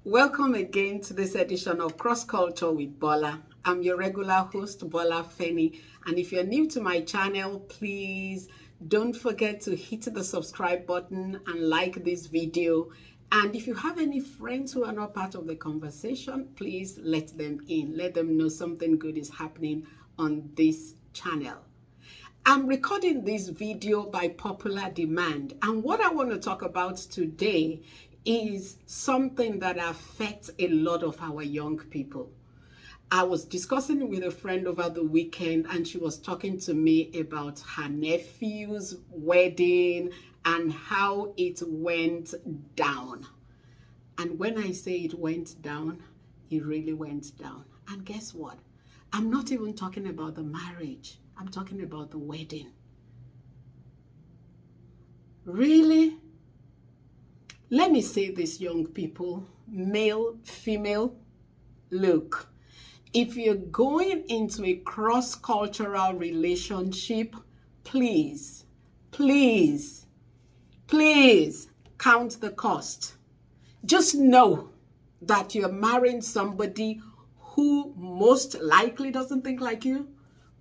Welcome again to this edition of Cross Culture with Bola. I'm your regular host, Bola Feni. And if you're new to my channel, please don't forget to hit the subscribe button and like this video. And if you have any friends who are not part of the conversation, please let them in. Let them know something good is happening on this channel. I'm recording this video by popular demand, and what I want to talk about today is something that affects a lot of our young people. I was discussing with a friend over the weekend, and she was talking to me about her nephew's wedding and how it went down. And when I say it went down, it really went down. And guess what? I'm not even talking about the marriage. I'm talking about the wedding. Really? Let me say this, young people, male, female, look, if you're going into a cross-cultural relationship, please, please, please count the cost. Just know that you're marrying somebody who most likely doesn't think like you,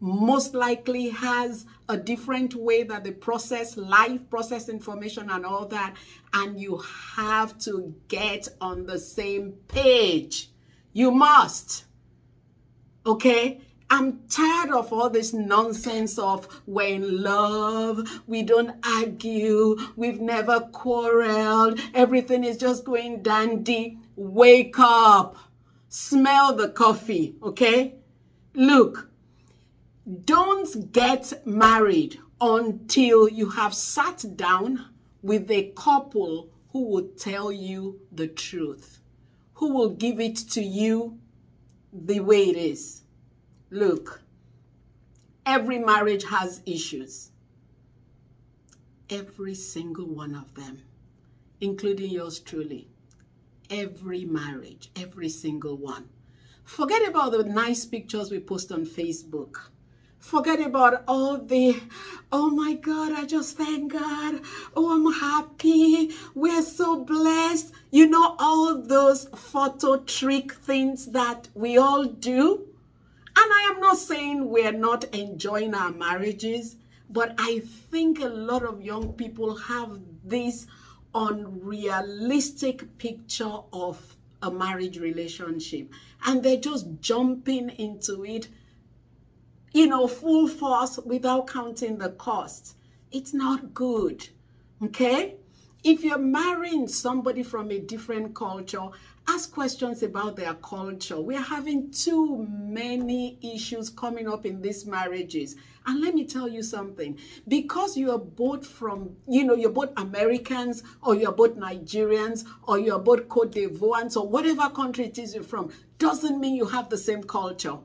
most likely has a different way that they process life, process information and all that, and you have to get on the same page. You must. Okay? I'm tired of all this nonsense of we're in love, we don't argue, we've never quarreled, everything is just going dandy. Wake up. Smell the coffee, okay? Look, don't get married until you have sat down with a couple who will tell you the truth, who will give it to you the way it is. Look, every marriage has issues. Every single one of them, including yours truly. Every marriage, every single one. Forget about the nice pictures we post on Facebook. Forget about all the, oh my God, I just thank God. Oh, I'm happy. We're so blessed. You know, all those photo trick things that we all do. And I am not saying we're not enjoying our marriages, but I think a lot of young people have this unrealistic picture of a marriage relationship. And they're just jumping into it, you know, full force without counting the cost. It's not good, okay? If you're marrying somebody from a different culture, ask questions about their culture. We're having too many issues coming up in these marriages. And let me tell you something, because you are both from, you know, you're both Americans, or you're both Nigerians, or you're both Cote d'Ivoire, or whatever country it is you're from, doesn't mean you have the same culture.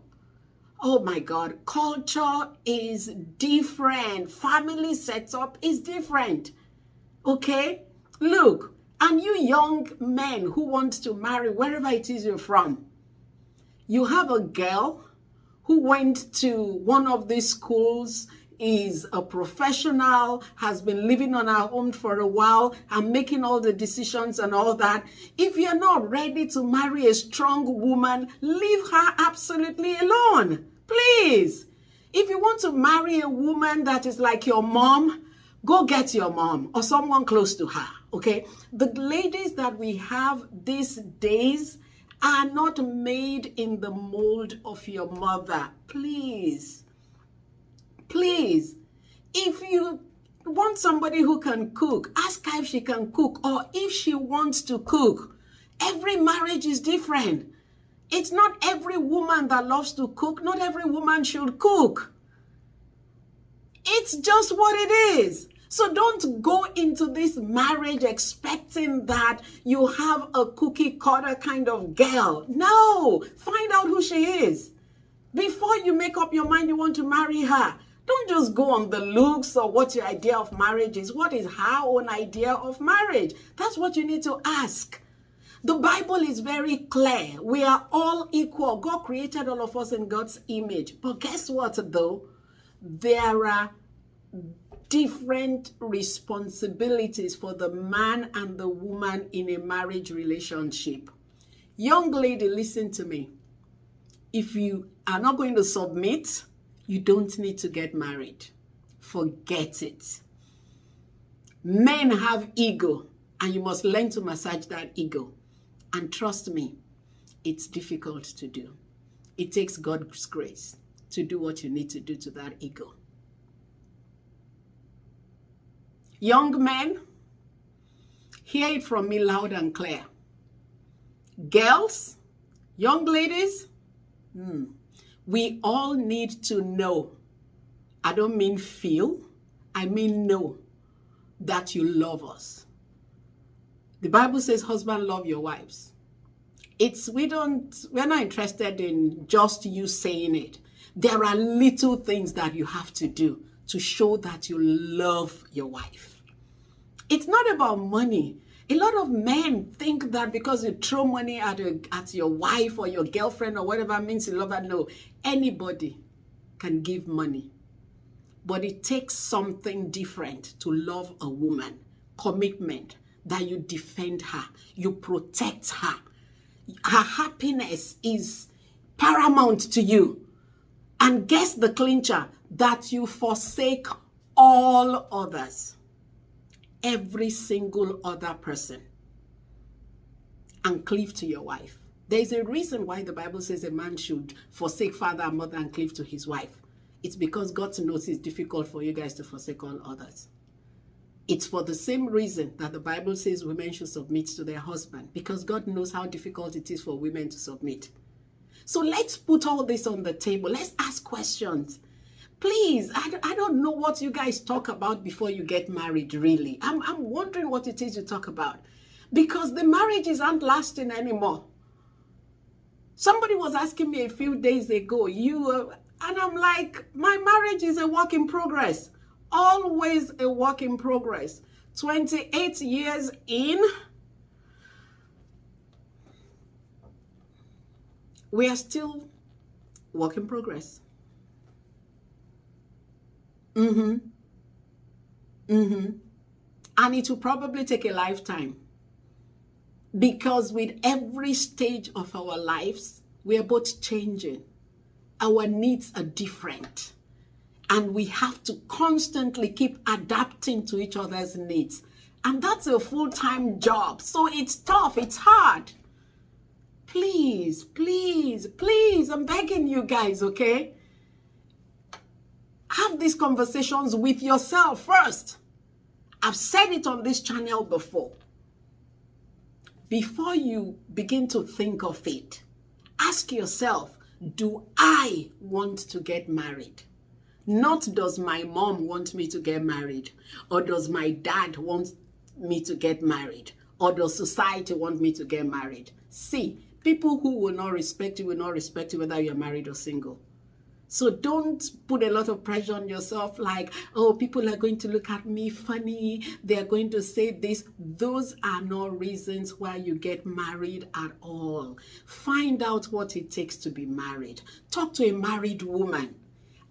Oh my God, culture is different. Family setup is different. Okay? Look, and you young men who want to marry wherever it is you're from, you have a girl who went to one of these schools, is a professional, has been living on her own for a while and making all the decisions and all that. If you're not ready to marry a strong woman, leave her absolutely alone. Please. If you want to marry a woman that is like your mom, go get your mom or someone close to her, okay? The ladies that we have these days are not made in the mold of your mother. Please. Please. If you want somebody who can cook, ask her if she can cook or if she wants to cook. Every marriage is different. It's not every woman that loves to cook. Not every woman should cook. It's just what it is. So don't go into this marriage expecting that you have a cookie cutter kind of girl. No, find out who she is. Before you make up your mind you want to marry her, don't just go on the looks or what your idea of marriage is. What is her own idea of marriage? That's what you need to ask. The Bible is very clear. We are all equal. God created all of us in God's image. But guess what though? There are different responsibilities for the man and the woman in a marriage relationship. Young lady, listen to me. If you are not going to submit, you don't need to get married. Forget it. Men have ego, and you must learn to massage that ego. And trust me, it's difficult to do. It takes God's grace to do what you need to do to that ego. Young men, hear it from me loud and clear. Girls, young ladies, we all need to know. I don't mean feel, I mean know that you love us. The Bible says, husband, love your wives. We're not interested in just you saying it. There are little things that you have to do to show that you love your wife. It's not about money. A lot of men think that because you throw money at your wife or your girlfriend or whatever means you love her. No, anybody can give money. But it takes something different to love a woman. Commitment, that you defend her, you protect her. Her happiness is paramount to you. And guess the clincher, that you forsake all others. Every single other person, and cleave to your wife. There's a reason why the Bible says a man should forsake father and mother and cleave to his wife. It's because God knows it's difficult for you guys to forsake all others. It's for the same reason that the Bible says women should submit to their husband, because God knows how difficult it is for women to submit. So let's put all this on the table. Let's ask questions. Please, I don't know what you guys talk about before you get married, really. I'm wondering what it is you talk about. Because the marriages aren't lasting anymore. Somebody was asking me a few days ago, and I'm like, my marriage is a work in progress. Always a work in progress. 28 years in, we are still work in progress. And it will probably take a lifetime, because with every stage of our lives, we are both changing. Our needs are different, and we have to constantly keep adapting to each other's needs. And that's a full-time job. So it's tough, it's hard. Please, please, please, I'm begging you guys, okay? Have these conversations with yourself first. I've said it on this channel before. Before you begin to think of it, ask yourself, do I want to get married? Not does my mom want me to get married, or does my dad want me to get married, or does society want me to get married? See, people who will not respect you will not respect you whether you're married or single. So don't put a lot of pressure on yourself like, oh, people are going to look at me funny. They're going to say this. Those are not reasons why you get married at all. Find out what it takes to be married. Talk to a married woman.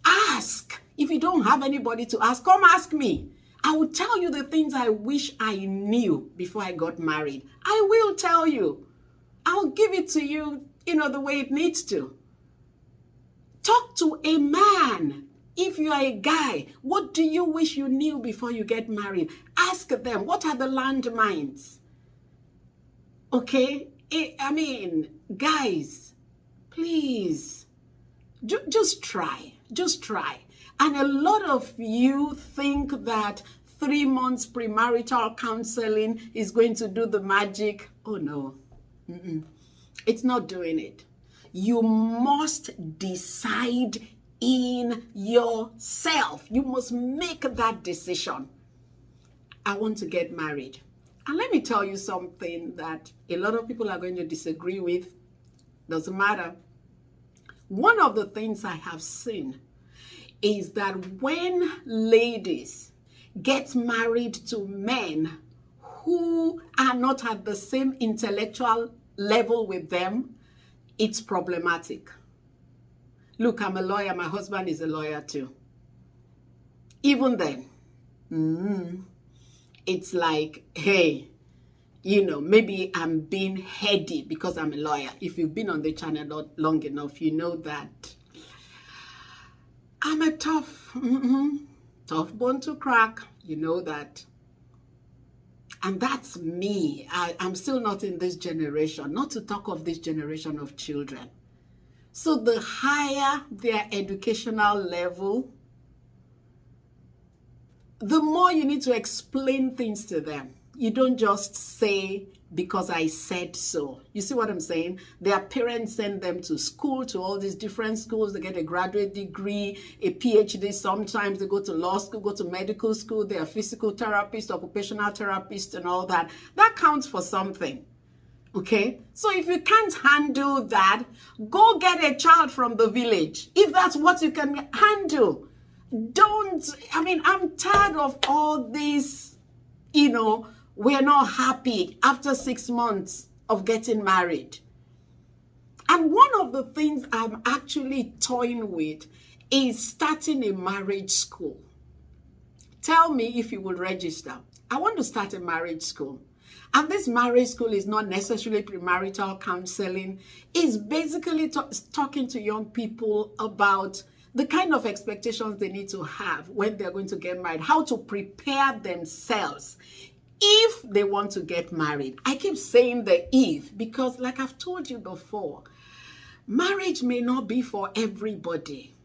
Ask. If you don't have anybody to ask, come ask me. I will tell you the things I wish I knew before I got married. I will tell you. I'll give it to you, the way it needs to. Talk to a man. If you are a guy, what do you wish you knew before you get married? Ask them, what are the landmines? Okay? Guys, please, just try. Just try. And a lot of you think that 3 months premarital counseling is going to do the magic. Oh, no. It's not doing it. You must decide in yourself. You must make that decision. I want to get married. And let me tell you something that a lot of people are going to disagree with. Doesn't matter. One of the things I have seen is that when ladies get married to men who are not at the same intellectual level with them, it's problematic. Look, I'm a lawyer. My husband is a lawyer too. Even then, it's like, hey, maybe I'm being heady because I'm a lawyer. If you've been on the channel long enough, you know that I'm a tough bone to crack. You know that. And that's me. I'm still not in this generation, not to talk of this generation of children. So the higher their educational level, the more you need to explain things to them. You don't just say, because I said so. You see what I'm saying? Their parents send them to school, to all these different schools. They get a graduate degree, a PhD. Sometimes they go to law school, go to medical school. They are physical therapists, occupational therapists, and all that. That counts for something. Okay? So if you can't handle that, go get a child from the village. If that's what you can handle. I'm tired of all this, we're not happy after 6 months of getting married. And one of the things I'm actually toying with is starting a marriage school. Tell me if you will register. I want to start a marriage school. And this marriage school is not necessarily premarital counseling. It's basically talking to young people about the kind of expectations they need to have when they're going to get married, how to prepare themselves if they want to get married. I keep saying the if because, like I've told you before, marriage may not be for everybody.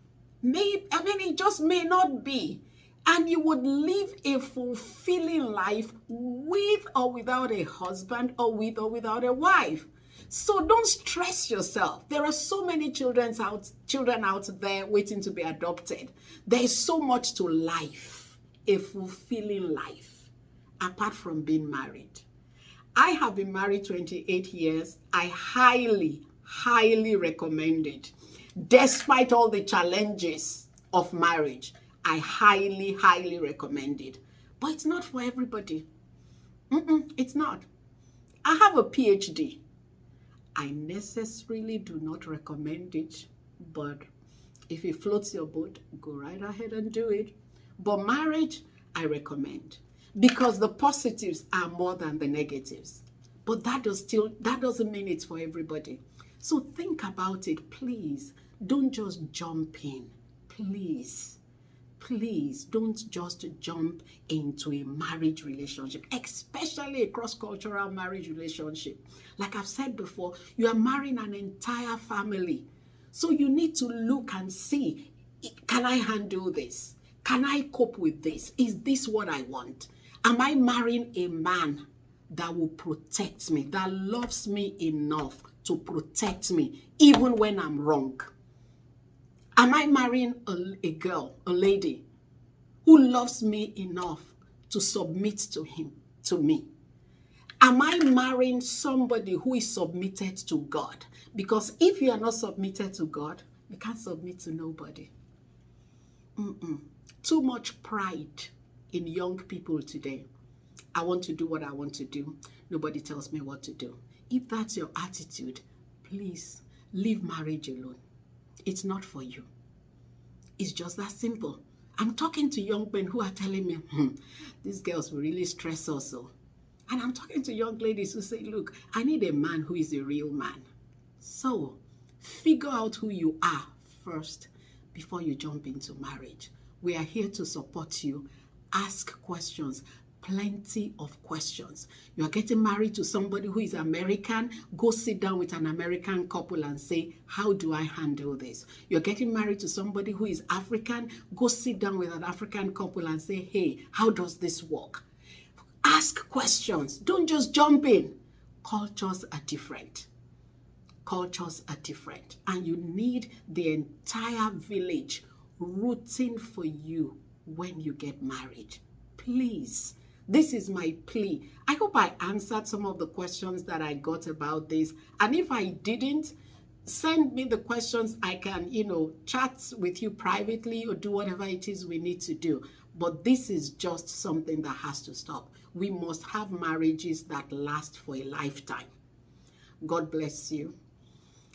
It just may not be. And you would live a fulfilling life with or without a husband, or with or without a wife. So don't stress yourself. There are so many children out there waiting to be adopted. There is so much to life, a fulfilling life, apart from being married. I have been married 28 years. I highly, highly recommend it. Despite all the challenges of marriage, I highly, highly recommend it. But it's not for everybody. It's not. I have a PhD. I necessarily do not recommend it, but if it floats your boat, go right ahead and do it. But marriage, I recommend, because the positives are more than the negatives. But that doesn't mean it's for everybody. So think about it, please. Don't just jump in, please. Please don't just jump into a marriage relationship, especially a cross-cultural marriage relationship. Like I've said before, you are marrying an entire family. So you need to look and see, can I handle this? Can I cope with this? Is this what I want? Am I marrying a man that will protect me, that loves me enough to protect me, even when I'm wrong? Am I marrying a girl, a lady, who loves me enough to submit to me? Am I marrying somebody who is submitted to God? Because if you are not submitted to God, you can't submit to nobody. Too much pride in young people today. I want to do what I want to do. Nobody tells me what to do. If that's your attitude, please leave marriage alone. It's not for you. It's just that simple. I'm talking to young men who are telling me, these girls will really stress us. And I'm talking to young ladies who say, look, I need a man who is a real man. So figure out who you are first before you jump into marriage. We are here to support you. Ask questions. Plenty of questions. You are getting married to somebody who is American, go sit down with an American couple and say, how do I handle this? You're getting married to somebody who is African, go sit down with an African couple and say, hey, how does this work? Ask questions. Don't just jump in. Cultures are different. Cultures are different. And you need the entire village rooting for you when you get married. Please. This is my plea. I hope I answered some of the questions that I got about this. And if I didn't, send me the questions. I can, chat with you privately or do whatever it is we need to do. But this is just something that has to stop. We must have marriages that last for a lifetime. God bless you.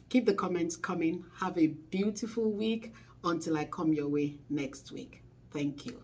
Keep the comments coming. Have a beautiful week until I come your way next week. Thank you.